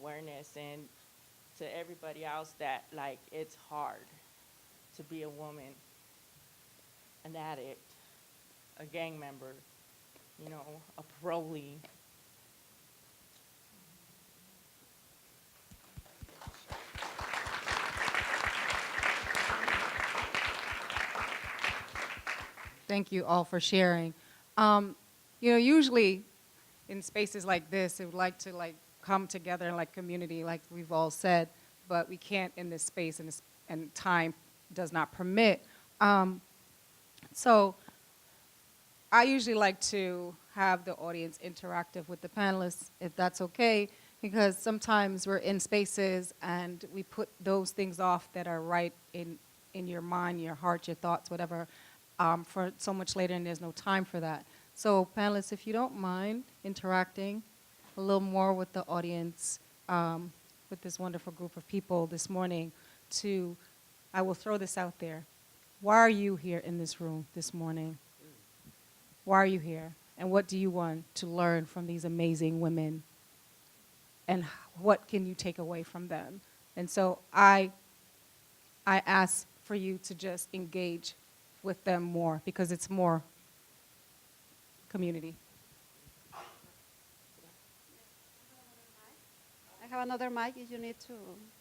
awareness, and to everybody else that like it's hard to be a woman, an addict, a gang member, you know, a parolee. Thank you all for sharing. Um, Usually in spaces like this, we would like to like come together in like community, like we've all said, but we can't in this space, and time does not permit. Um, so I usually like to have the audience interactive with the panelists, if that's okay, because sometimes we're in spaces and we put those things off that are right in your mind, your heart, your thoughts, whatever, for so much later, and there's no time for that. So panelists, if you don't mind interacting a little more with the audience, with this wonderful group of people this morning, I will throw this out there. Why are you here in this room this morning? Why are you here? And what do you want to learn from these amazing women? And what can you take away from them? And so I ask for you to just engage with them more, because it's more community. I have another mic if you need to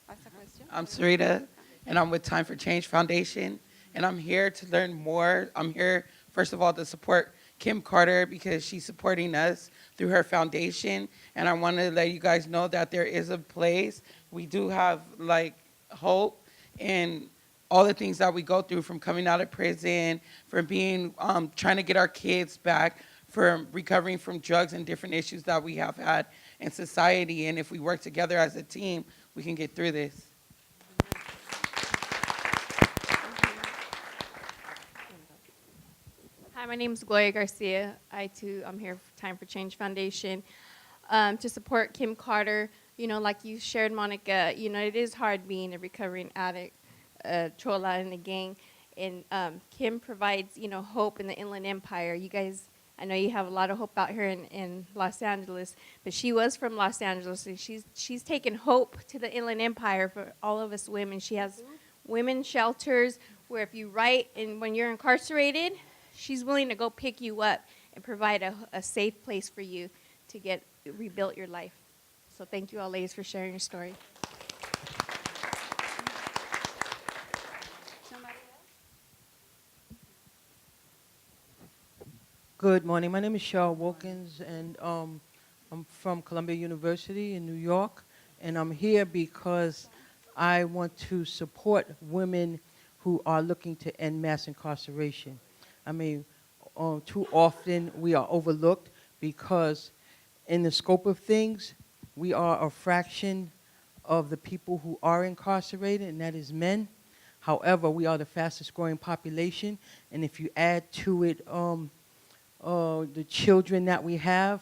ask a question. I'm Sarita, and I'm with Time for Change Foundation, and I'm here to learn more. I'm here, first of all, to support Kim Carter because she's supporting us through her foundation, and I want to let you guys know that there is a place. We do have, like, hope, and all the things that we go through, from coming out of prison, from being, trying to get our kids back, from recovering from drugs and different issues that we have had in society. And if we work together as a team, we can get through this. Hi, my name is Gloria Garcia. I'm here for Time for Change Foundation to support Kim Carter. You know, like you shared, Monica, you know, it is hard being a recovering addict, trolla in the gang. And Kim provides, you know, hope in the Inland Empire. You guys, I know you have a lot of hope out here in Los Angeles, but she was from Los Angeles, and she's taken hope to the Inland Empire for all of us women. She has women's shelters where if you write and when you're incarcerated, she's willing to go pick you up and provide a safe place for you to get rebuilt your life. So thank you all, ladies, for sharing your story. Somebody Good morning. My name is Cheryl Wilkins, and I'm from Columbia University in New York, and I'm here because I want to support women who are looking to end mass incarceration. I mean, too often we are overlooked because in the scope of things, we are a fraction of the people who are incarcerated, and that is men. However, we are the fastest growing population, and if you add to it the children that we have,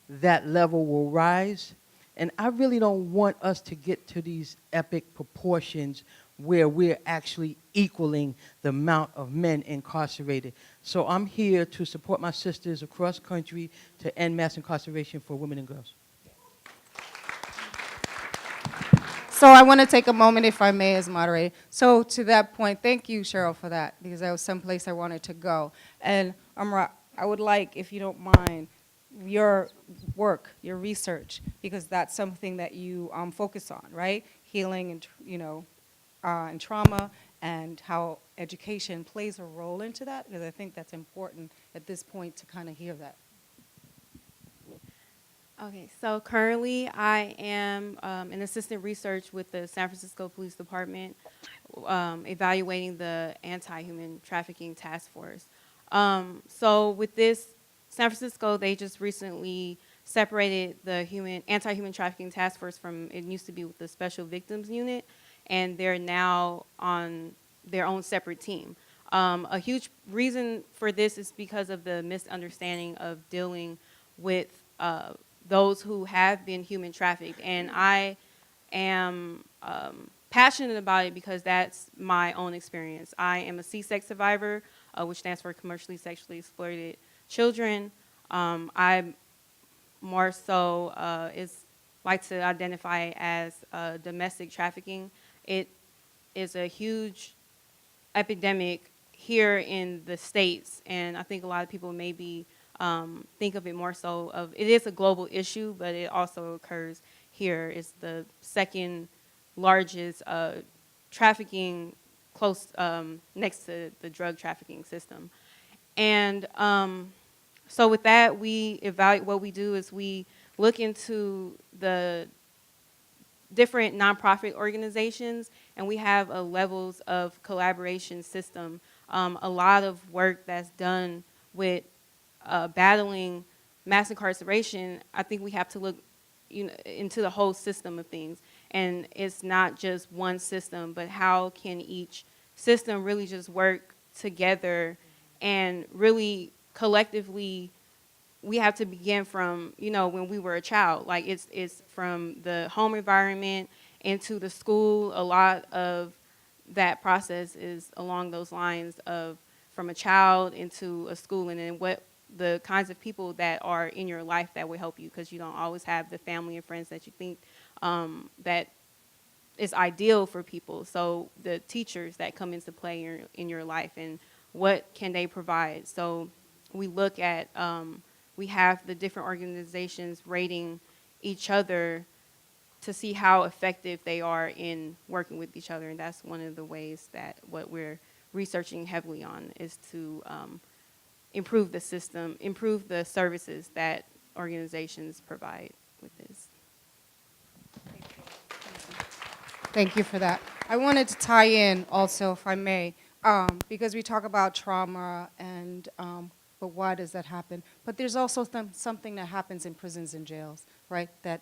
that level will rise. And I really don't want us to get to these epic proportions where we're actually equaling the amount of men incarcerated. So I'm here to support my sisters across country to end mass incarceration for women and girls. So I want to take a moment, if I may, as moderator. So to that point, thank you, Cheryl, for that, because that was someplace I wanted to go. And Amra, I would like, if you don't mind, your work, your research, because that's something that you focus on, right? Healing and, and trauma, and how education plays a role into that, because I think that's important at this point to kind of hear that. Okay, so currently I am an assistant research with the San Francisco Police Department, evaluating the Anti-Human Trafficking Task Force. So with this, San Francisco, they just recently separated the Anti-Human Trafficking Task Force from, it used to be with the Special Victims Unit, and they're now on their own separate team. A huge reason for this is because of the misunderstanding of dealing with those who have been human trafficked. And I am passionate about it because that's my own experience. I am a C-sex survivor, which stands for commercially sexually exploited children. I'm more so, like to identify as domestic trafficking. It is a huge epidemic here in the States, and I think a lot of people maybe think of it more so of, it is a global issue, but it also occurs here. It's the second largest trafficking close next to the drug trafficking system. And so with that, we evaluate, what we do is we look into the different nonprofit organizations, and we have a levels of collaboration system. A lot of work that's done with battling mass incarceration. I think we have to look, into the whole system of things, and it's not just one system, but how can each system really just work together and really collectively. We have to begin from, when we were a child. Like, it's from the home environment into the school. A lot of that process is along those lines of from a child into a school, and then what the kinds of people that are in your life that will help you, because you don't always have the family and friends that you think that is ideal for people. So the teachers that come into play in your life, and what can they provide. So we look at we have the different organizations rating each other to see how effective they are in working with each other. And that's one of the ways that what we're researching heavily on is to improve the system, improve the services that organizations provide with this. Thank you for that. I wanted to tie in also, if I may, because we talk about trauma and but why does that happen? But there's also something that happens in prisons and jails, right, that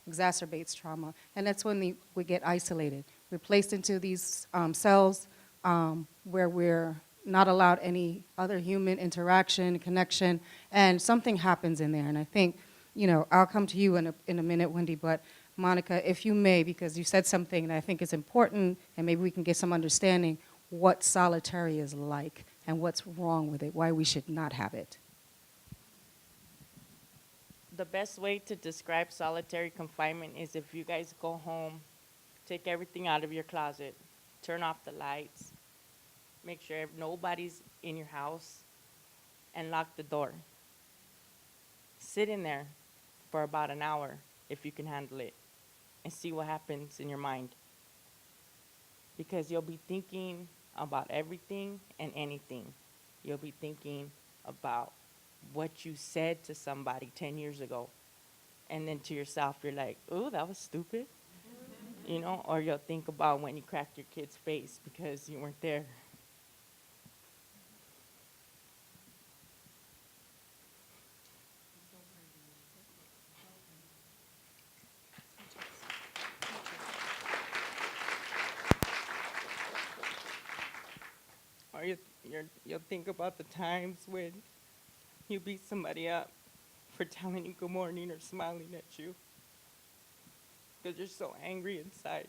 exacerbates trauma. And that's when we get isolated. We're placed into these cells where we're not allowed any other human interaction, connection, and something happens in there. And I think, I'll come to you in a minute, Wendy, but Monica, if you may, because you said something that I think is important, and maybe we can get some understanding what solitary is like and what's wrong with it, why we should not have it. The best way to describe solitary confinement is if you guys go home, take everything out of your closet, turn off the lights, make sure nobody's in your house, and lock the door. Sit in there for about an hour if you can handle it, and see what happens in your mind. Because you'll be thinking about everything and anything. You'll be thinking about what you said to somebody 10 years ago. And then to yourself, you're like, ooh, that was stupid. Or you'll think about when you cracked your kid's face because you weren't there. Or you'll think about the times when you beat somebody up for telling you good morning or smiling at you because you're so angry inside.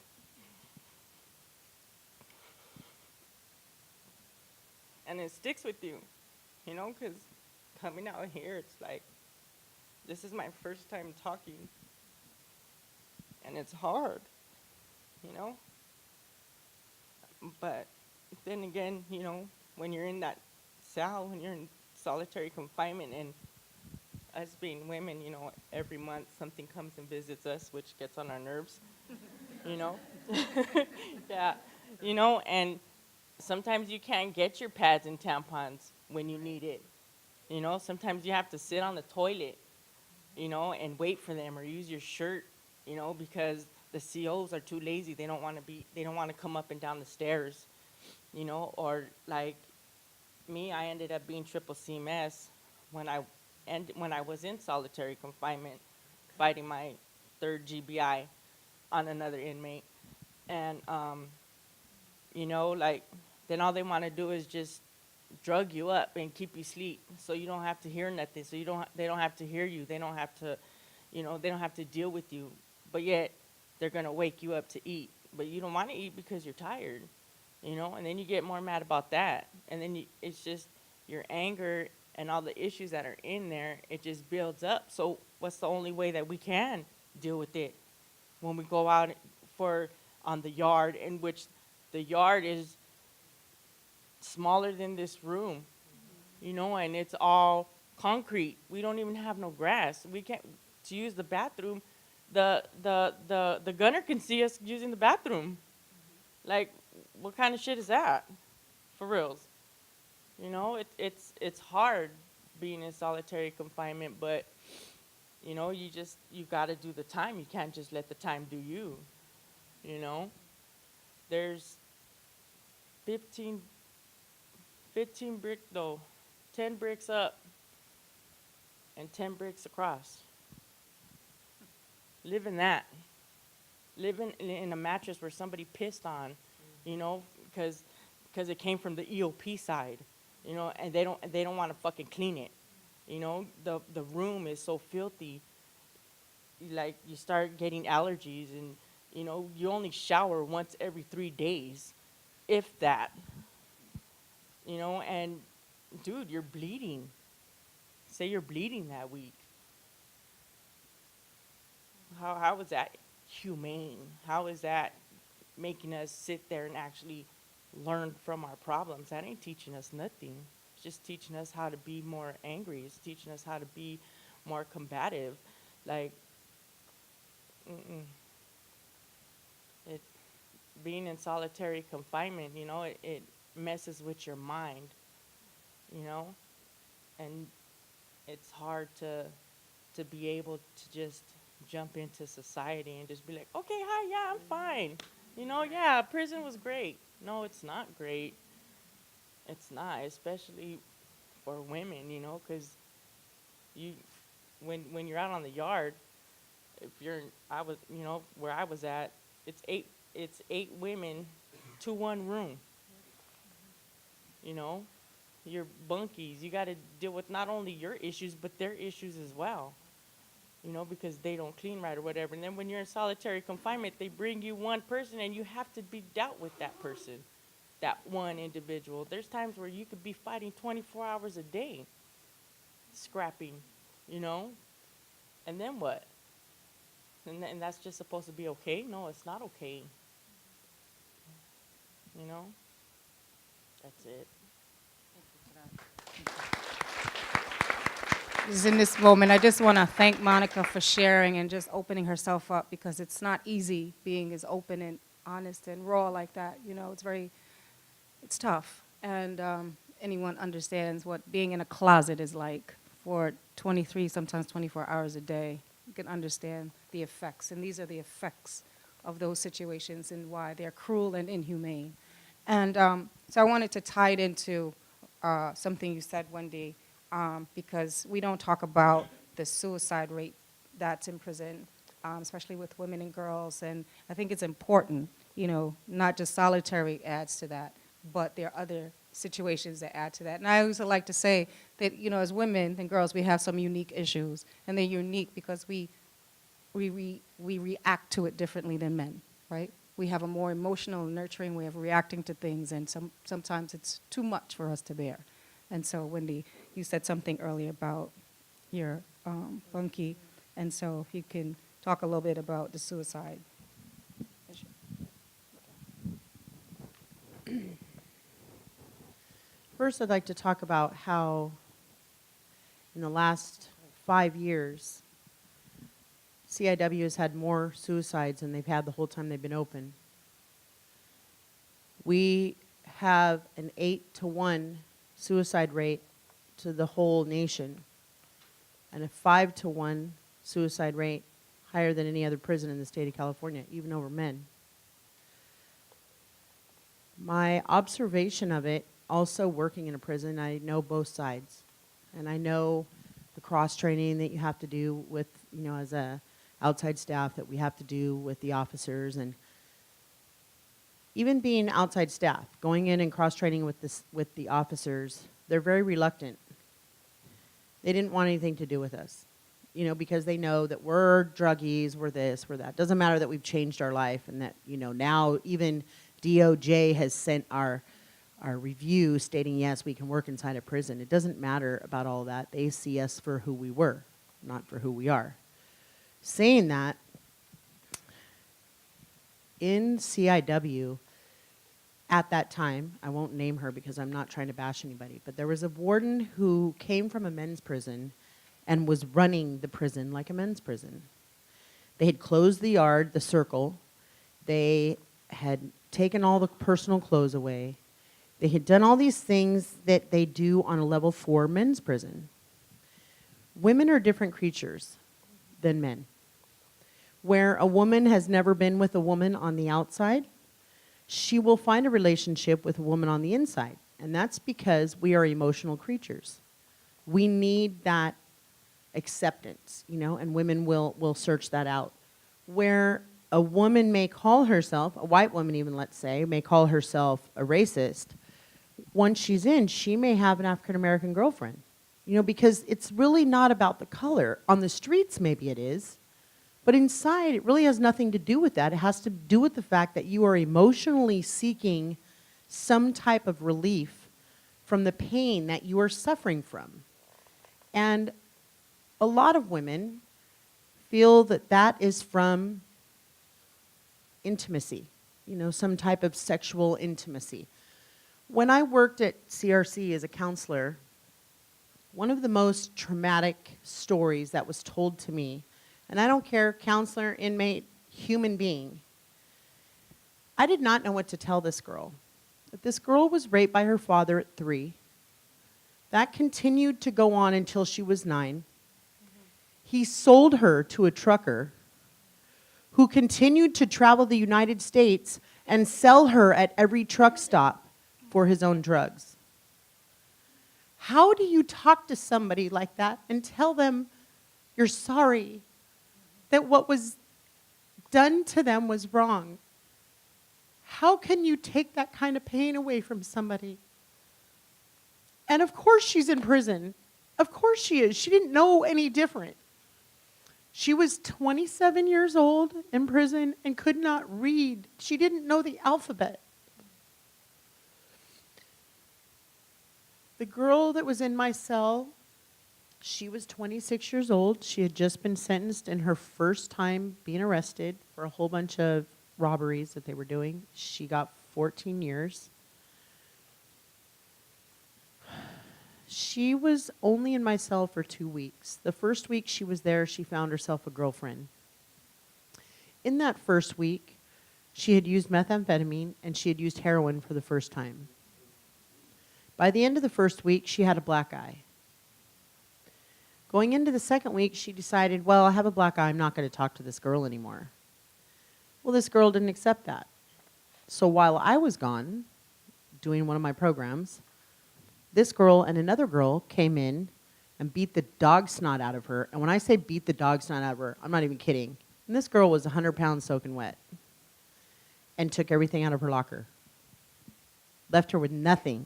And it sticks with you, because coming out here, it's like, this is my first time talking, and it's hard, But then again, when you're in that cell, when you're in solitary confinement, and us being women, every month something comes and visits us, which gets on our nerves, Yeah, and sometimes you can't get your pads and tampons when you need it. Sometimes you have to sit on the toilet, and wait for them, or use your shirt, because the COs are too lazy. They don't want to come up and down the stairs, or like me, I ended up being triple CMS when I was in solitary confinement, fighting my third GBI on another inmate. And, then all they want to do is just drug you up and keep you asleep, so you don't have to hear nothing. So they don't have to hear you. They don't have to, they don't have to deal with you. But yet, they're going to wake you up to eat. But you don't want to eat because you're tired, and then you get more mad about that. And then it's just your anger and all the issues that are in there, it just builds up. So what's the only way that we can deal with it. When we go out on the yard, in which the yard is smaller than this room, you know, and it's all concrete. We don't even have no grass. We can't to use the bathroom. The gunner can see us using the bathroom. Like, what kind of shit is that? For reals. You know, it's hard being in solitary confinement, but you know, you got to do the time. You can't just let the time do you. You know, there's 15 brick though, 10 bricks up and 10 bricks across. Live in that. Live in a mattress where somebody pissed on, you know, because it came from the EOP side, you know, and they don't want to fucking clean it. You know, the room is so filthy, like you start getting allergies, and you know, you only shower once every 3 days, if that. You know, and dude, you're bleeding. Say you're bleeding that week. How is that humane? How is that making us sit there and actually learn from our problems? That ain't teaching us nothing. It's just teaching us how to be more angry. It's teaching us how to be more combative. Like, being in solitary confinement, you know, it messes with your mind, you know, and it's hard to be able to just jump into society and just be like, okay, hi, yeah, I'm fine. You know, yeah, prison was great. No, it's not great. It's not, especially for women, you know, because when you're out on the yard, you know, where I was at, it's eight women to one room. You know, you're bunkies. You got to deal with not only your issues, but their issues as well. You know, because they don't clean right or whatever. And then when you're in solitary confinement, they bring you one person and you have to be dealt with that person, that one individual. There's times where you could be fighting 24 hours a day, scrapping, you know? And then what? And that's just supposed to be okay? No, it's not okay. You know? That's it. Just in this moment, I just want to thank Monica for sharing and just opening herself up, because it's not easy being as open and honest and raw like that. You know, it's tough. And anyone understands what being in a closet is like for 23, sometimes 24 hours a day. You can understand the effects. And these are the effects of those situations and why they're cruel and inhumane. And so I wanted to tie it into something you said, Wendy, because we don't talk about the suicide rate that's in prison, especially with women and girls. And I think it's important, you know, not just solitary adds to that, but there are other situations that add to that. And I also like to say that, you know, as women and girls, we have some unique issues. And they're unique because we react to it differently than men, right? We have a more emotional, nurturing way of reacting to things, and sometimes it's too much for us to bear. And so, Wendy, you said something earlier about your bunkie, and so if you can talk a little bit about the suicide issue. First, I'd like to talk about how in the last 5 years, CIW has had more suicides than they've had the whole time they've been open. We have an 8-to-1 suicide rate to the whole nation, and a 5-to-1 suicide rate higher than any other prison in the state of California, even over men. My observation of it, also working in a prison, I know both sides, and I know the cross-training that you have to do with, you know, as a outside staff, that we have to do with the officers, and even being outside staff, going in and cross-training with the officers, they're very reluctant. They didn't want anything to do with us, you know, because they know that we're druggies, we're this, we're that. Doesn't matter that we've changed our life, and that, you know, now even DOJ has sent our review stating, yes, we can work inside a prison. It doesn't matter about all that. They see us for who we were, not for who we are. Saying that, in CIW at that time, I won't name her because I'm not trying to bash anybody, but there was a warden who came from a men's prison and was running the prison like a men's prison. They had closed the yard, the circle. They had taken all the personal clothes away. They had done all these things that they do on a level 4 men's prison. Women are different creatures than men. Where a woman has never been with a woman on the outside, she will find a relationship with a woman on the inside. And that's because we are emotional creatures. We need that acceptance, you know, and women will search that out. Where a woman may call herself, a white woman even, let's say, may call herself a racist, once she's in, she may have an African-American girlfriend. You know, because it's really not about the color. On the streets, maybe it is. But inside, it really has nothing to do with that. It has to do with the fact that you are emotionally seeking some type of relief from the pain that you are suffering from. And a lot of women feel that that is from intimacy, you know, some type of sexual intimacy. When I worked at CRC as a counselor, one of the most traumatic stories that was told to me, and I don't care, counselor, inmate, human being, I did not know what to tell this girl. That this girl was raped by her father at 3. That continued to go on until she was 9. He sold her to a trucker who continued to travel the United States and sell her at every truck stop for his own drugs. How do you talk to somebody like that and tell them you're sorry, that what was done to them was wrong? How can you take that kind of pain away from somebody? And of course she's in prison. Of course she is. She didn't know any different. She was 27 years old in prison and could not read. She didn't know the alphabet. The girl that was in my cell, she was 26 years old. She had just been sentenced in her first time being arrested for a whole bunch of robberies that they were doing. She got 14 years. She was only in my cell for 2 weeks. The first week she was there, she found herself a girlfriend. In that first week, she had used methamphetamine and she had used heroin for the first time. By the end of the first week, she had a black eye. Going into the second week, she decided, well, I have a black eye, I'm not going to talk to this girl anymore. Well, this girl didn't accept that. So while I was gone, doing one of my programs, this girl and another girl came in and beat the dog snot out of her. And when I say beat the dog snot out of her, I'm not even kidding. And this girl was 100 pounds soaking wet and took everything out of her locker. Left her with nothing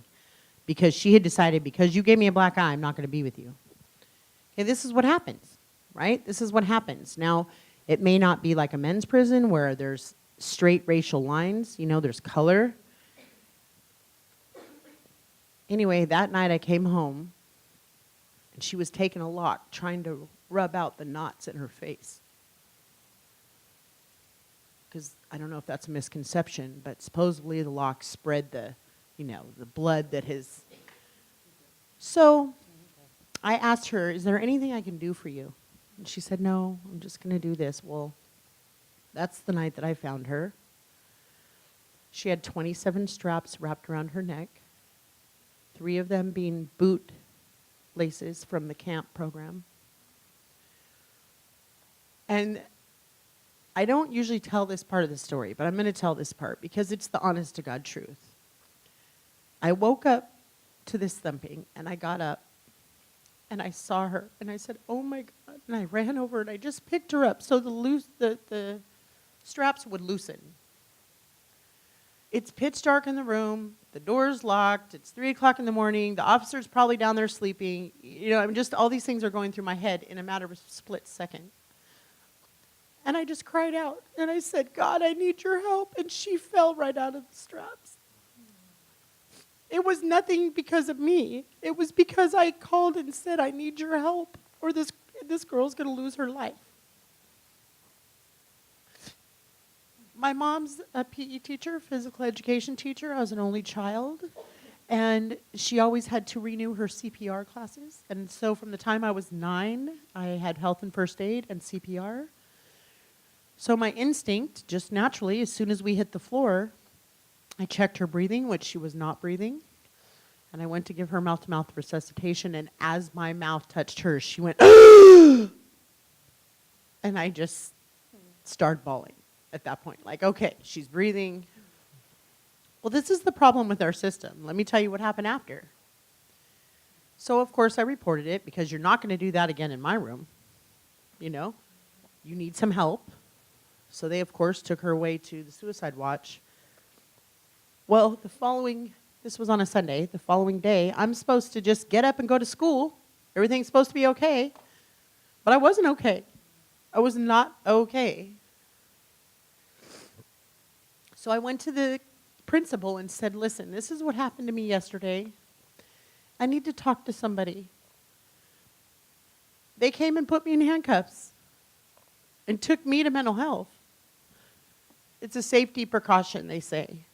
because she had decided, because you gave me a black eye, I'm not going to be with you. Okay, this is what happens, right? This is what happens. Now, it may not be like a men's prison where there's straight racial lines, you know, there's color. Anyway, that night I came home, and she was taking a lock, trying to rub out the knots in her face. Because I don't know if that's a misconception, but supposedly the lock spread the, you know, the blood that has. So I asked her, is there anything I can do for you? And she said, no, I'm just going to do this. Well, that's the night that I found her. She had 27 straps wrapped around her neck, 3 of them being boot laces from the camp program. And I don't usually tell this part of the story, but I'm going to tell this part because it's the honest to God truth. I woke up to this thumping, and I got up, and I saw her, and I said, oh my God, and I ran over, and I just picked her up so the straps would loosen. It's pitch dark in the room, the door's locked, it's 3 o'clock in the morning, the officer's probably down there sleeping, you know, I'm just, all these things are going through my head in a matter of a split second. And I just cried out, and I said, God, I need your help, and she fell right out of the straps. It was nothing because of me. It was because I called and said, I need your help, or this girl's going to lose her life. My mom's a PE teacher, physical education teacher. I was an only child. And she always had to renew her CPR classes. And so from the time I was 9, I had health and first aid and CPR. So my instinct, just naturally, as soon as we hit the floor, I checked her breathing, which she was not breathing. And I went to give her mouth-to-mouth resuscitation. And as my mouth touched hers, she went, and I just started bawling at that point. Like, okay, she's breathing. Well, this is the problem with our system. Let me tell you what happened after. So, of course, I reported it because you're not going to do that again in my room. You know, you need some help. So they, of course, took her away to the suicide watch. Well, this was on a Sunday. The following day, I'm supposed to just get up and go to school. Everything's supposed to be okay. But I wasn't okay. I was not okay. So I went to the principal and said, listen, this is what happened to me yesterday. I need to talk to somebody. They came and put me in handcuffs and took me to mental health. It's a safety precaution, they say.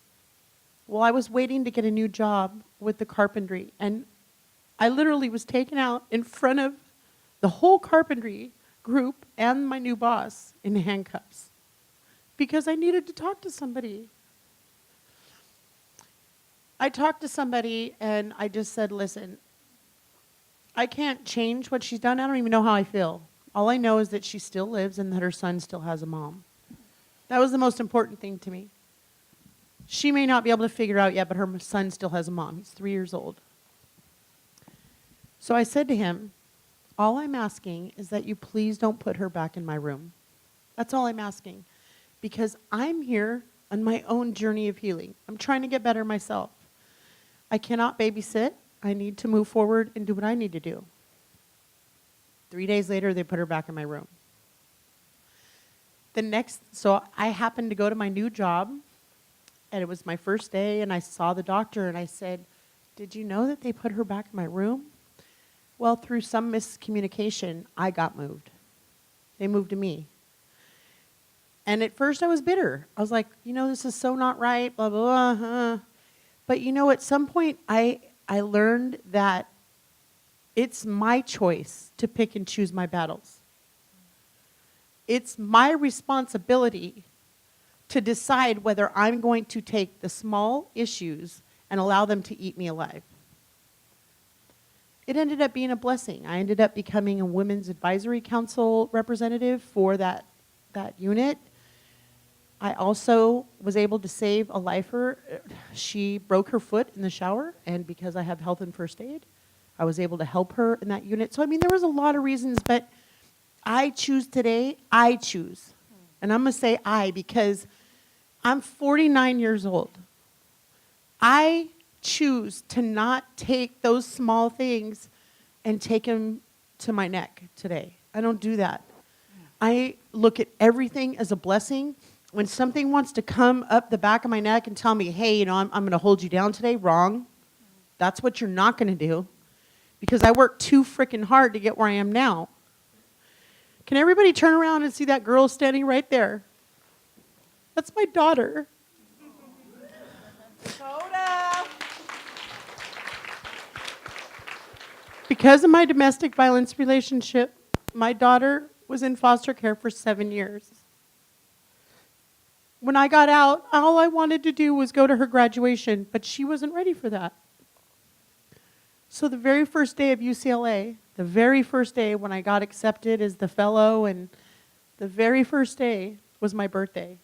Well, I was waiting to get a new job with the carpentry, and I literally was taken out in front of the whole carpentry group and my new boss in handcuffs because I needed to talk to somebody. I talked to somebody and I just said, listen, I can't change what she's done. I don't even know how I feel. All I know is that she still lives and that her son still has a mom. That was the most important thing to me. She may not be able to figure out yet, but her son still has a mom. He's 3 years old. So I said to him, all I'm asking is that you please don't put her back in my room. That's all I'm asking. Because I'm here on my own journey of healing. I'm trying to get better myself. I cannot babysit. I need to move forward and do what I need to do. 3 days later, they put her back in my room. So I happened to go to my new job, and it was my first day, and I saw the doctor, and I said, did you know that they put her back in my room? Well, through some miscommunication, I got moved. They moved to me. And at first I was bitter. I was like, this is so not right, blah, blah, blah. But at some point I learned that it's my choice to pick and choose my battles. It's my responsibility to decide whether I'm going to take the small issues and allow them to eat me alive. It ended up being a blessing. I ended up becoming a Women's Advisory Council representative for that unit. I also was able to save a lifer. She broke her foot in the shower, and because I have health and first aid, I was able to help her in that unit. So, there was a lot of reasons, but I choose today, I choose. And I'm going to say I because I'm 49 years old. I choose to not take those small things and take them to my neck today. I don't do that. I look at everything as a blessing. When something wants to come up the back of my neck and tell me, hey, I'm going to hold you down today, wrong. That's what you're not going to do because I worked too freaking hard to get where I am now. Can everybody turn around and see that girl standing right there? That's my daughter. Because of my domestic violence relationship, my daughter was in foster care for 7 years. When I got out, all I wanted to do was go to her graduation, but she wasn't ready for that. So the very first day of UCLA, the very first day when I got accepted as the fellow, and the very first day was my birthday.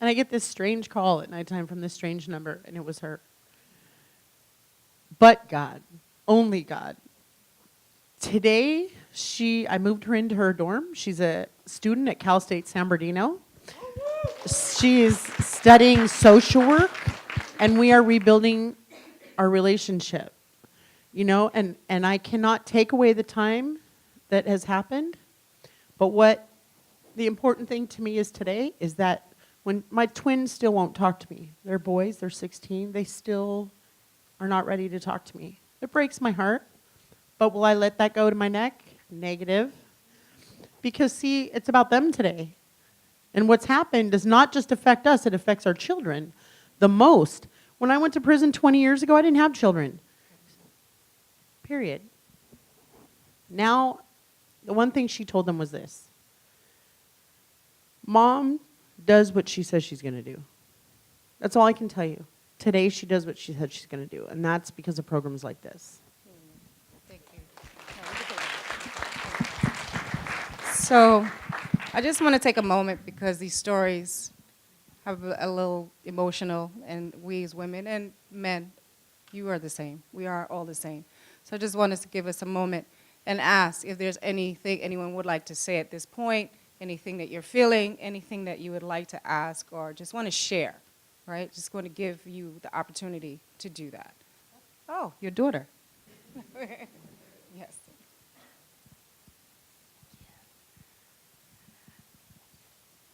And I get this strange call at nighttime from this strange number, and it was her. But God, only God. Today, I moved her into her dorm. She's a student at Cal State San Bernardino. She is studying social work, and we are rebuilding our relationship. And I cannot take away the time that has happened, but what the important thing to me is today is that when my twins still won't talk to me. They're boys, they're 16, they still are not ready to talk to me. It breaks my heart, but will I let that go to my neck? Negative. Because see, it's about them today. And what's happened does not just affect us, it affects our children the most. When I went to prison 20 years ago, I didn't have children. Period. Now, the one thing she told them was this: Mom does what she says she's going to do. That's all I can tell you. Today, she does what she said she's going to do, and that's because of programs like this. Thank you. So, I just want to take a moment because these stories have a little emotional, and we as women and men, you are the same. We are all the same. So I just wanted to give us a moment and ask if there's anything anyone would like to say at this point, anything that you're feeling, anything that you would like to ask or just want to share, right? Just want to give you the opportunity to do that. Oh, your daughter. Yes.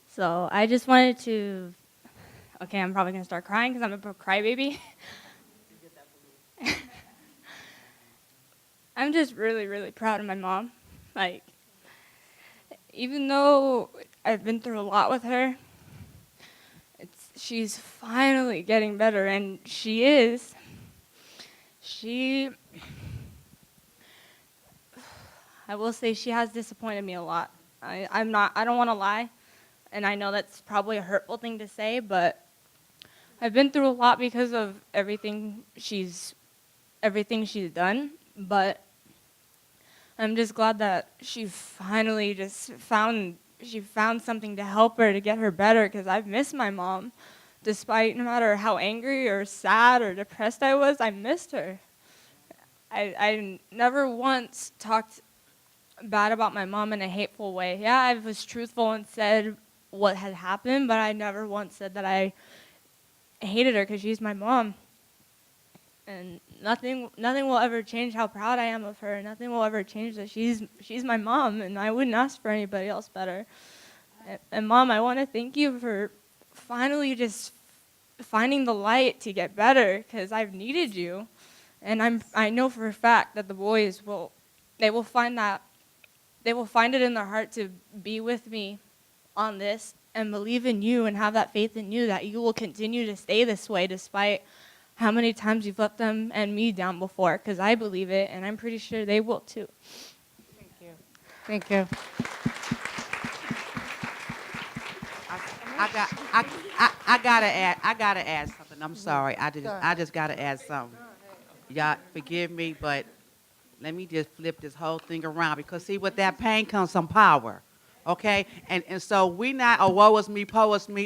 So I just wanted to, okay, I'm probably going to start crying because I'm a crybaby. I'm just really, really proud of my mom. Like, even though I've been through a lot with her, she's finally getting better, and she is. I will say she has disappointed me a lot. I don't want to lie, and I know that's probably a hurtful thing to say, but I've been through a lot because of everything she's done, but I'm just glad that she finally just found something to help her to get her better, because I've missed my mom. Despite no matter how angry or sad or depressed I was, I missed her. I never once talked bad about my mom in a hateful way. Yeah, I was truthful and said what had happened, but I never once said that I hated her because she's my mom. And nothing will ever change how proud I am of her. Nothing will ever change that she's my mom, and I wouldn't ask for anybody else better. And Mom, I want to thank you for finally just finding the light to get better, because I've needed you. And I know for a fact that the boys will find it in their heart to be with me on this and believe in you and have that faith in you that you will continue to stay this way despite how many times you've let them and me down before, because I believe it, and I'm pretty sure they will too. Thank you. Thank you. I gotta add something. I'm sorry. I just gotta add something. Y'all forgive me, but let me just flip this whole thing around, because see, with that pain comes some power. Okay? And so we not, oh, woe is me,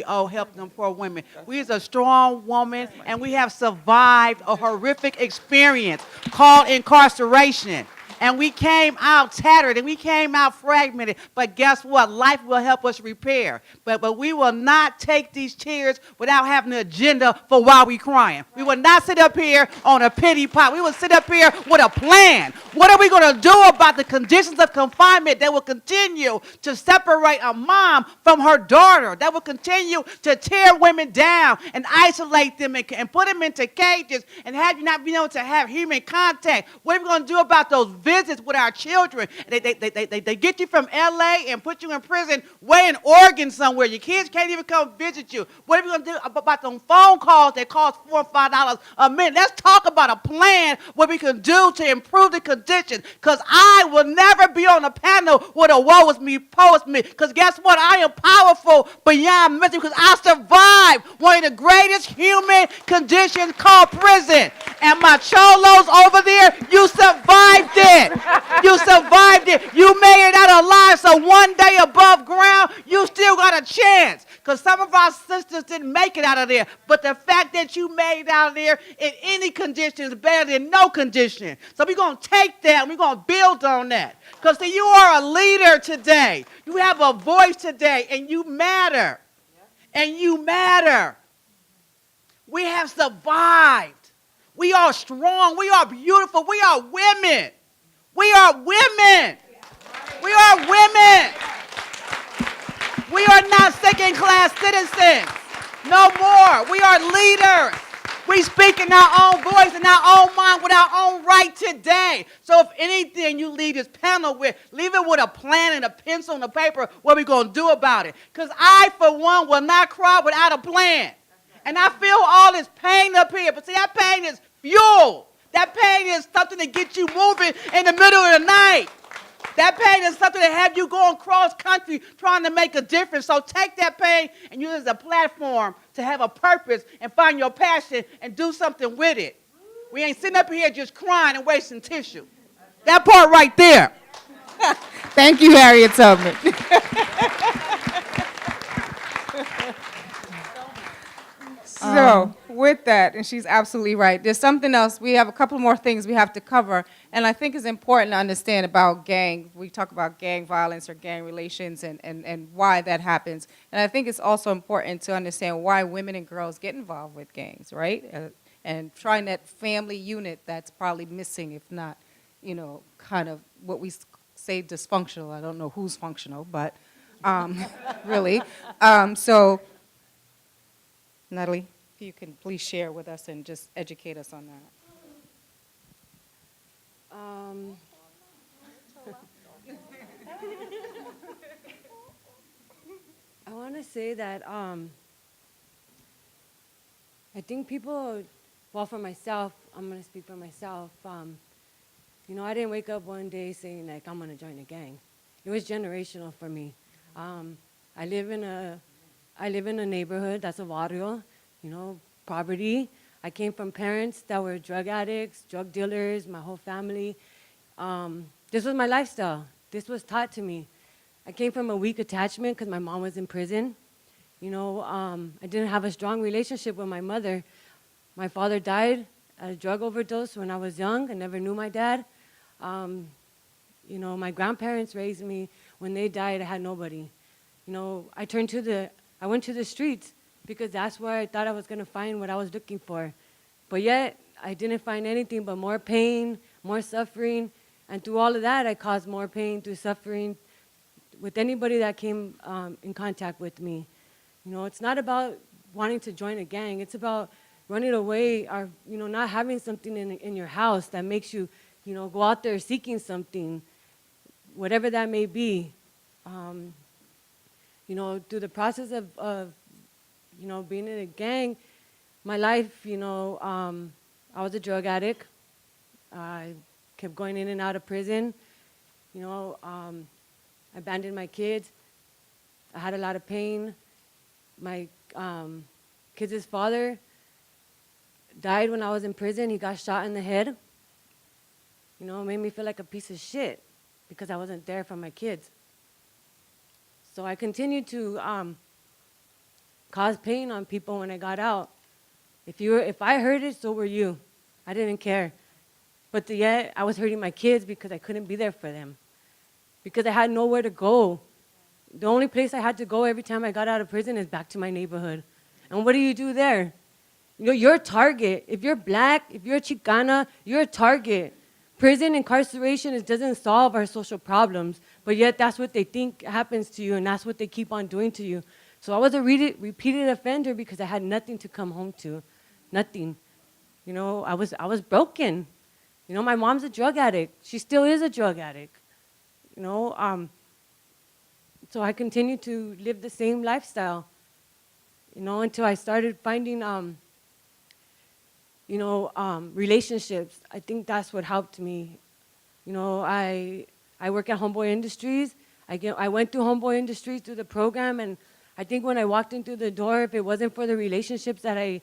oh, help them poor women. We is a strong woman, and we have survived a horrific experience called incarceration. And we came out tattered, and we came out fragmented. But guess what? Life will help us repair. But we will not take these tears without having an agenda for why we crying. We will not sit up here on a pity pot. We will sit up here with a plan. What are we going to do about the conditions of confinement that will continue to separate a mom from her daughter, that will continue to tear women down and isolate them and put them into cages and have you not being able to have human contact? What are we going to do about those visits with our children? They get you from L.A. and put you in prison way in Oregon somewhere. Your kids can't even come visit you. What are we going to do about them phone calls that cost $4 or $5 a minute? Let's talk about a plan, what we can do to improve the conditions, because I will never be on a panel with a woe is me, woe is me, because guess what? I am powerful beyond measure, because I survived one of the greatest human conditions called prison. And my cholos over there, you survived it. You survived it. You made it out alive. So one day above ground, you still got a chance. Because some of our sisters didn't make it out of there. But the fact that you made it out of there in any condition is better than no condition. So we're going to take that and we're going to build on that. Because see, you are a leader today. You have a voice today, and you matter. And you matter. We have survived. We are strong. We are beautiful. We are women. We are women. We are women. We are not second-class citizens. No more. We are leaders. We speak in our own voice and our own mind our own right today. So if anything you leave this panel with, leave it with a plan and a pencil and a paper, what we going to do about it. Because I, for one, will not cry without a plan. And I feel all this pain up here, but see, that pain is fuel. That pain is something to get you moving in the middle of the night. That pain is something to have you going cross country trying to make a difference. So take that pain and use it as a platform to have a purpose and find your passion and do something with it. We ain't sitting up here just crying and wasting tissue. That part right there. Thank you, Harriet Tubman. So, with that, and she's absolutely right, there's something else. We have a couple more things we have to cover, and I think it's important to understand about gang. We talk about gang violence or gang relations and why that happens. And I think it's also important to understand why women and girls get involved with gangs, right? And trying that family unit that's probably missing, if not, kind of what we say dysfunctional. I don't know who's functional, but really. So, Natalie, if you can please share with us and just educate us on that. I want to say that I think people, well, for myself, I'm going to speak for myself. I didn't wake up one day saying, like, I'm going to join a gang. It was generational for me. I live in a neighborhood that's a barrio, poverty. I came from parents that were drug addicts, drug dealers, my whole family. This was my lifestyle. This was taught to me. I came from a weak attachment because my mom was in prison. I didn't have a strong relationship with my mother. My father died at a drug overdose when I was young. I never knew my dad. My grandparents raised me. When they died, I had nobody. I went to the streets because that's where I thought I was going to find what I was looking for. But yet, I didn't find anything but more pain, more suffering. And through all of that, I caused more pain through suffering with anybody that came in contact with me. It's not about wanting to join a gang. It's about running away or, not having something in your house that makes you, go out there seeking something, whatever that may be. Through the process of being in a gang, my life, I was a drug addict. I kept going in and out of prison. I abandoned my kids. I had a lot of pain. My kids' father died when I was in prison. He got shot in the head. It made me feel like a piece of shit because I wasn't there for my kids. So I continued to cause pain on people when I got out. If I heard it, so were you. I didn't care. But yet I was hurting my kids because I couldn't be there for them. Because I had nowhere to go. The only place I had to go every time I got out of prison is back to my neighborhood. And what do you do there? You're a target. If you're black, if you're Chicana, you're a target. Prison incarceration doesn't solve our social problems, but yet that's what they think happens to you, and that's what they keep on doing to you. So I was a repeated offender because I had nothing to come home to, nothing. I was broken. My mom's a drug addict. She still is a drug addict. So I continued to live the same lifestyle, until I started finding, relationships. I think that's what helped me. I work at Homeboy Industries. I went through Homeboy Industries through the program, and I think when I walked in through the door, if it wasn't for the relationships that I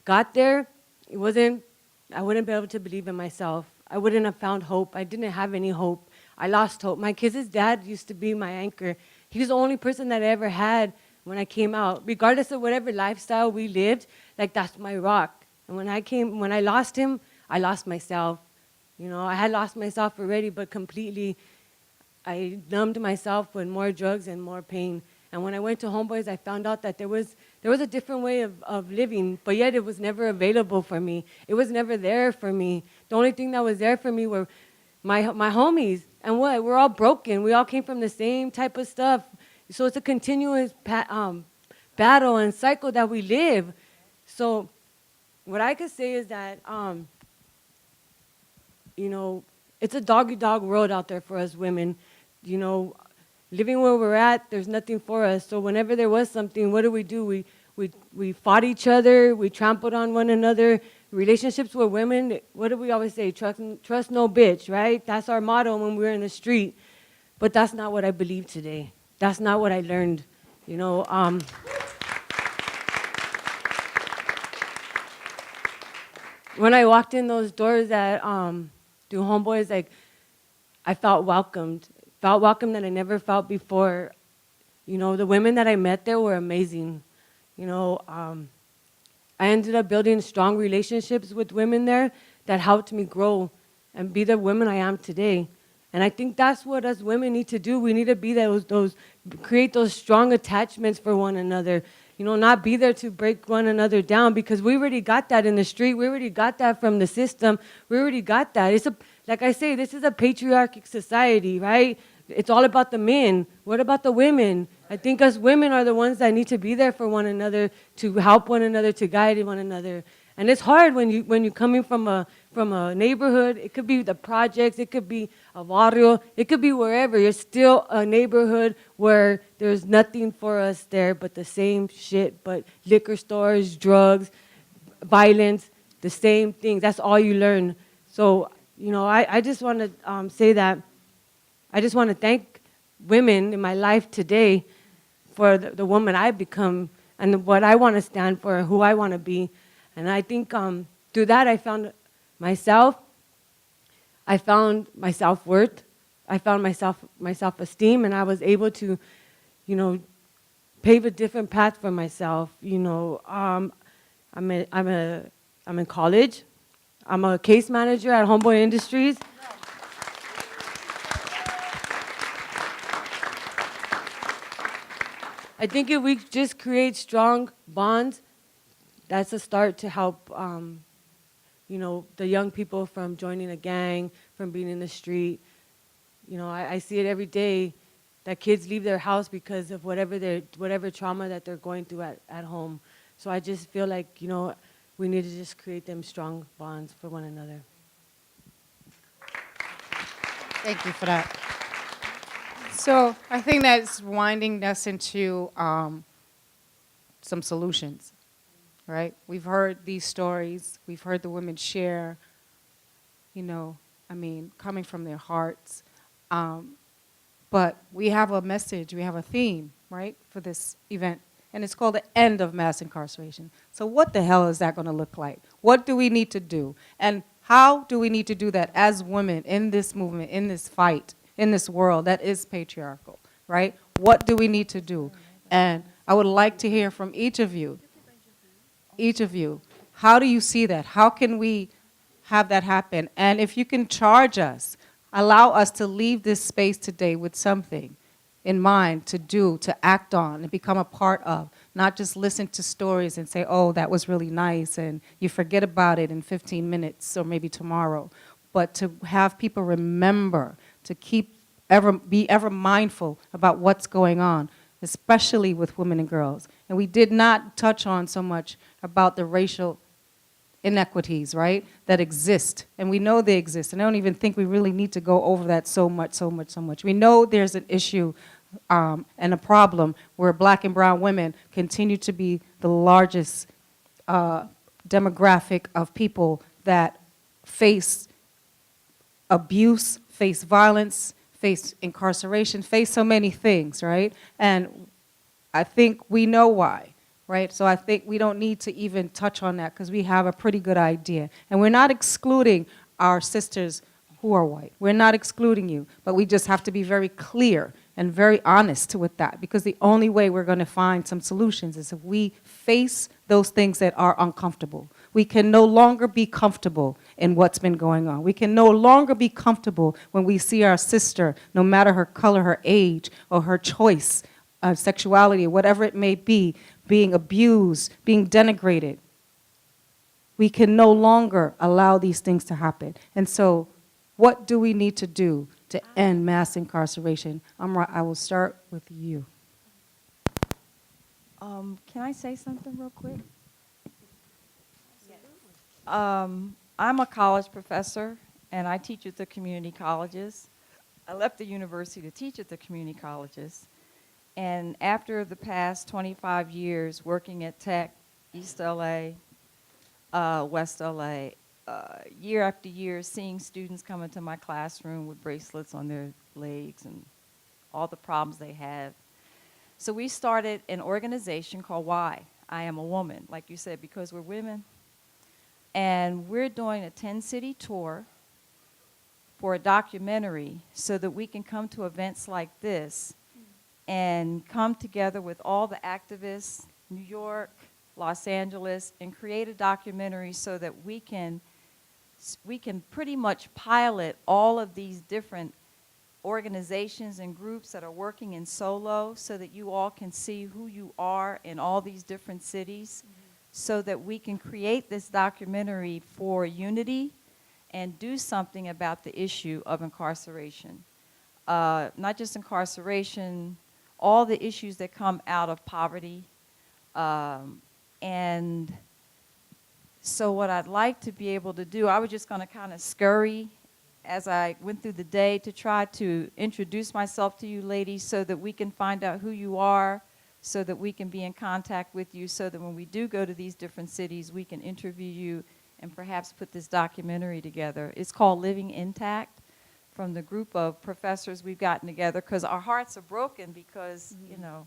got there, I wouldn't be able to believe in myself. I wouldn't have found hope. I didn't have any hope. I lost hope. My kids' dad used to be my anchor. He was the only person that I ever had when I came out. Regardless of whatever lifestyle we lived, that's my rock. And when I lost him, I lost myself. I had lost myself already, but completely, I numbed myself with more drugs and more pain. And when I went to Homeboys, I found out that there was a different way of living, but yet it was never available for me. It was never there for me. The only thing that was there for me were my homies. And we're all broken. We all came from the same type of stuff. So it's a continuous battle and cycle that we live. So what I could say is that you know, it's a dog-eat-dog world out there for us women. You know, living where we're at, there's nothing for us. So whenever there was something, what do? We fought each other. We trampled on one another. Relationships with women, what do we always say? Trust no bitch, right? That's our motto when we're in the street. But that's not what I believe today. That's not what I learned. You know, when I walked in those doors at through Homeboys, like I felt welcomed that I never felt before. You know, the women that I met there were amazing. You know, I ended up building strong relationships with women there that helped me grow and be the woman I am today. And I think that's what us women need to do. We need to be create those strong attachments for one another. You know, not be there to break one another down, because we already got that in the street. We already got that from the system. We already got that. Like I say, this is a patriarchic society, right? It's all about the men. What about the women? I think us women are the ones that need to be there for one another, to help one another, to guide one another. And it's hard when you're coming from a neighborhood. It could be the projects, it could be a barrio, it could be wherever. You're still a neighborhood where there's nothing for us there but the same shit, but liquor stores, drugs, violence, the same things. That's all you learn. So, you know, I just want to say that I just want to thank women in my life today for the woman I've become and what I want to stand for, who I want to be. And I think through that I found myself, I found my self-worth, I found my self-esteem, and I was able to, you know, pave a different path for myself. You know, I'm in college. I'm a case manager at Homeboy Industries. I think if we just create strong bonds, that's a start to help, you know, the young people from joining a gang, from being in the street. You know, I see it every day that kids leave their house because of whatever trauma that they're going through at home. So I just feel like, you know, we need to just create them strong bonds for one another. Thank you for that. So I think that's winding us into some solutions, right? We've heard these stories. We've heard the women share, you know, I mean, coming from their hearts. But we have a message, we have a theme, right, for this event. And it's called the end of mass incarceration. So what the hell is that going to look like? What do we need to do? And how do we need to do that as women in this movement, in this fight, in this world that is patriarchal, right? What do we need to do? And I would like to hear from each of you. Each of you. How do you see that? How can we have that happen? And if you can charge us, allow us to leave this space today with something in mind to do, to act on, and become a part of, not just listen to stories and say, oh, that was really nice, and you forget about it in 15 minutes or maybe tomorrow, but to have people remember, to be ever mindful about what's going on, especially with women and girls. And we did not touch on so much about the racial inequities, right, that exist. And we know they exist. And I don't even think we really need to go over that so much. We know there's an issue and a problem where black and brown women continue to be the largest demographic of people that face abuse, face violence, face incarceration, face so many things, right? And I think we know why. Right? So I think we don't need to even touch on that because we have a pretty good idea. And we're not excluding our sisters who are white. We're not excluding you, but we just have to be very clear and very honest with that, because the only way we're going to find some solutions is if we face those things that are uncomfortable. We can no longer be comfortable in what's been going on. We can no longer be comfortable when we see our sister, no matter her color, her age, or her choice, sexuality, whatever it may be, being abused, being denigrated. We can no longer allow these things to happen. And so what do we need to do to end mass incarceration? Amra, I will start with you. Can I say something real quick? I'm a college professor, and I teach at the community colleges. I left the university to teach at the community colleges. And after the past 25 years working at Tech, East LA, West LA, year after year seeing students come into my classroom with bracelets on their legs and all the problems they have. So we started an organization called Why I Am a Woman, like you said, because we're women. And we're doing a 10-city tour for a documentary so that we can come to events like this and come together with all the activists, New York, Los Angeles, and create a documentary so that we can pretty much pilot all of these different organizations and groups that are working in solo so that you all can see who you are in all these different cities, so that we can create this documentary for unity and do something about the issue of incarceration. Not just incarceration, all the issues that come out of poverty. And so what I'd like to be able to do, I was just going to kind of scurry as I went through the day to try to introduce myself to you ladies so that we can find out who you are, so that we can be in contact with you, so that when we do go to these different cities, we can interview you and perhaps put this documentary together. It's called Living Intact, from the group of professors we've gotten together, because our hearts are broken because, you know,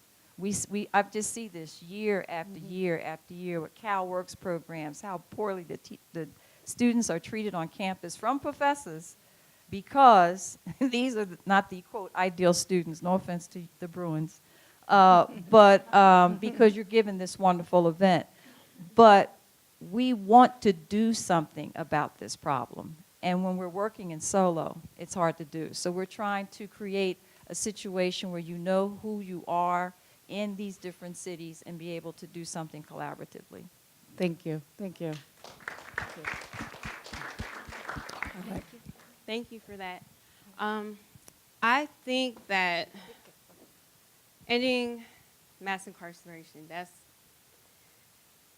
I just see this year after year after year with CalWorks programs, how poorly the students are treated on campus from professors, because these are not the, quote, ideal students, no offense to the Bruins, but because you're given this wonderful event. But we want to do something about this problem. And when we're working in solo, it's hard to do. So we're trying to create a situation where you know who you are in these different cities and be able to do something collaboratively. Thank you. Thank you. Thank you for that. I think that ending mass incarceration,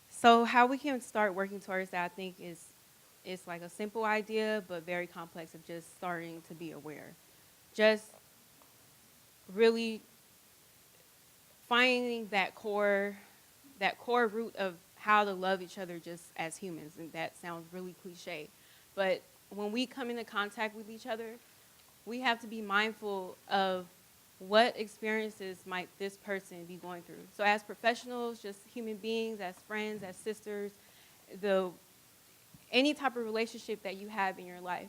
so how we can start working towards that, I think it's like a simple idea, but very complex, of just starting to be aware. Just really finding that core root of how to love each other just as humans. And that sounds really cliche, but when we come into contact with each other, we have to be mindful of what experiences might this person be going through. So as professionals, just human beings, as friends, as sisters, any type of relationship that you have in your life,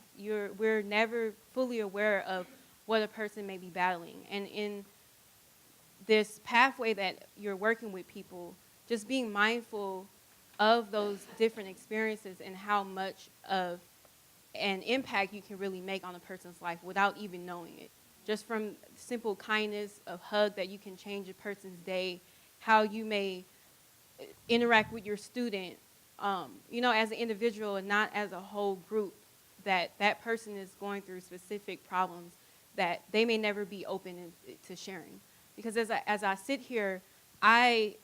we're never fully aware of what a person may be battling. And in this pathway that you're working with people, just being mindful of those different experiences and how much of an impact you can really make on a person's life without even knowing it. Just from simple kindness, a hug that you can change a person's day, how you may interact with your student, you know, as an individual and not as a whole group, that person is going through specific problems that they may never be open to sharing. Because as I sit here, I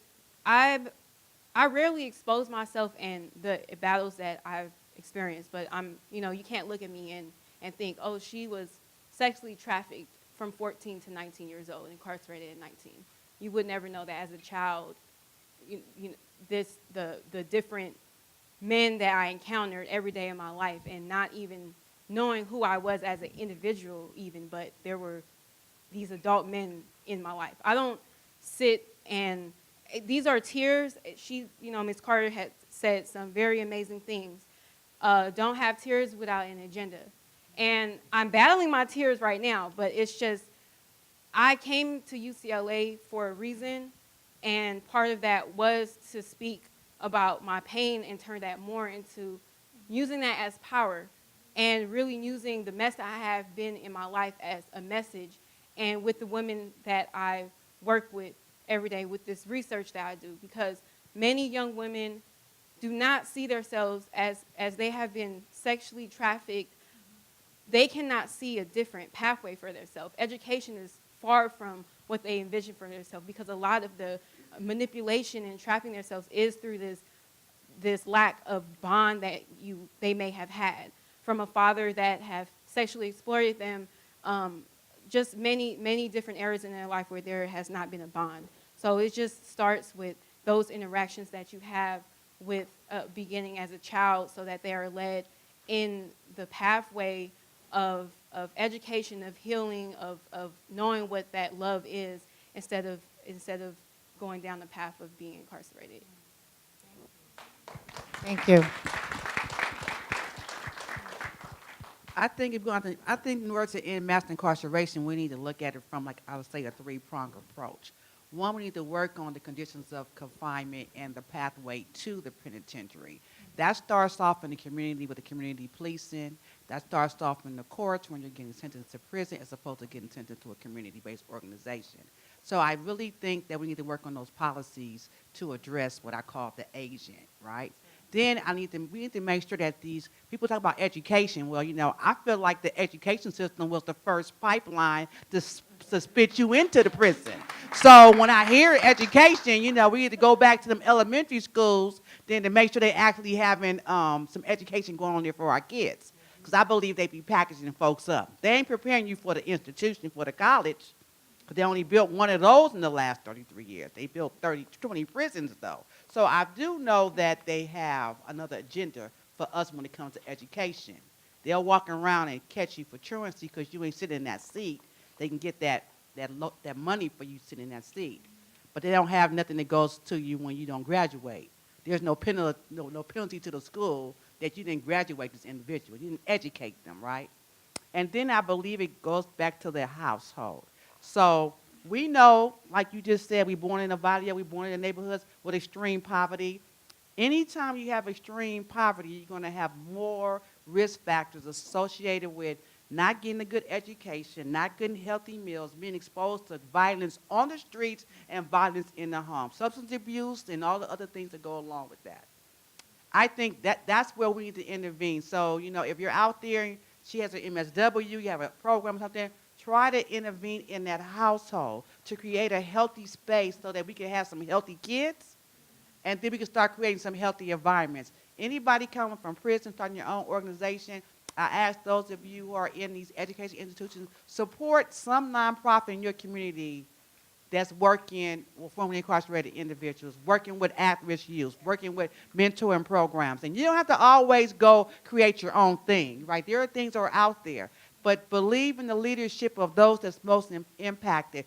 rarely expose myself in the battles that I've experienced, but you know, you can't look at me and think, oh, she was sexually trafficked from 14 to 19 years old, incarcerated at 19. You would never know that as a child. The different men that I encountered every day in my life, and not even knowing who I was as an individual even, but there were these adult men in my life. I don't sit and, these are tears. Ms. Carter had said some very amazing things. Don't have tears without an agenda. And I'm battling my tears right now, but it's just, I came to UCLA for a reason, and part of that was to speak about my pain and turn that more into using that as power, and really using the mess that I have been in my life as a message, and with the women that I work with every day with this research that I do, because many young women do not see themselves as they have been sexually trafficked. They cannot see a different pathway for themselves. Education is far from what they envision for themselves, because a lot of the manipulation and trapping themselves is through this lack of bond that they may have had. from a father that have sexually exploited them, just many different areas in their life where there has not been a bond. So it just starts with those interactions that you have with beginning as a child, so that they are led in the pathway of education, of healing, of knowing what that love is, instead of going down the path of being incarcerated. Thank you. I think in order to end mass incarceration, we need to look at it from, like I would say, a three-pronged approach. One, we need to work on the conditions of confinement and the pathway to the penitentiary. That starts off in the community with the community policing. That starts off in the courts when you're getting sentenced to prison as opposed to getting sentenced to a community-based organization. So I really think that we need to work on those policies to address what I call the agent, right? Then we need to make sure that these people talk about education. Well, you know, I feel like the education system was the first pipeline to spit you into the prison. So when I hear education, you know, we need to go back to them elementary schools then to make sure they actually having some education going on there for our kids. Because I believe they be packaging folks up. They ain't preparing you for the institution, for the college, because they only built one of those in the last 33 years. They built 20 prisons, though. So I do know that they have another agenda for us when it comes to education. They'll walk around and catch you for truancy because you ain't sitting in that seat. They can get that money for you sitting in that seat. But they don't have nothing that goes to you when you don't graduate. There's no penalty to the school that you didn't graduate this individual. You didn't educate them, right? And then I believe it goes back to their household. So we know, like you just said, we're born in a Valle, we're born in neighborhoods with extreme poverty. Anytime you have extreme poverty, you're going to have more risk factors associated with not getting a good education, not getting healthy meals, being exposed to violence on the streets and violence in the home, substance abuse and all the other things that go along with that. I think that's where we need to intervene. So, you know, if you're out there, she has an MSW, you have a program or something, try to intervene in that household to create a healthy space so that we can have some healthy kids, and then we can start creating some healthy environments. Anybody coming from prison, starting your own organization, I ask those of you who are in these education institutions, support some nonprofit in your community that's working with formerly incarcerated individuals, working with at-risk youth, working with mentoring programs. And you don't have to always go create your own thing, right? There are things that are out there. But believe in the leadership of those that's most impacted.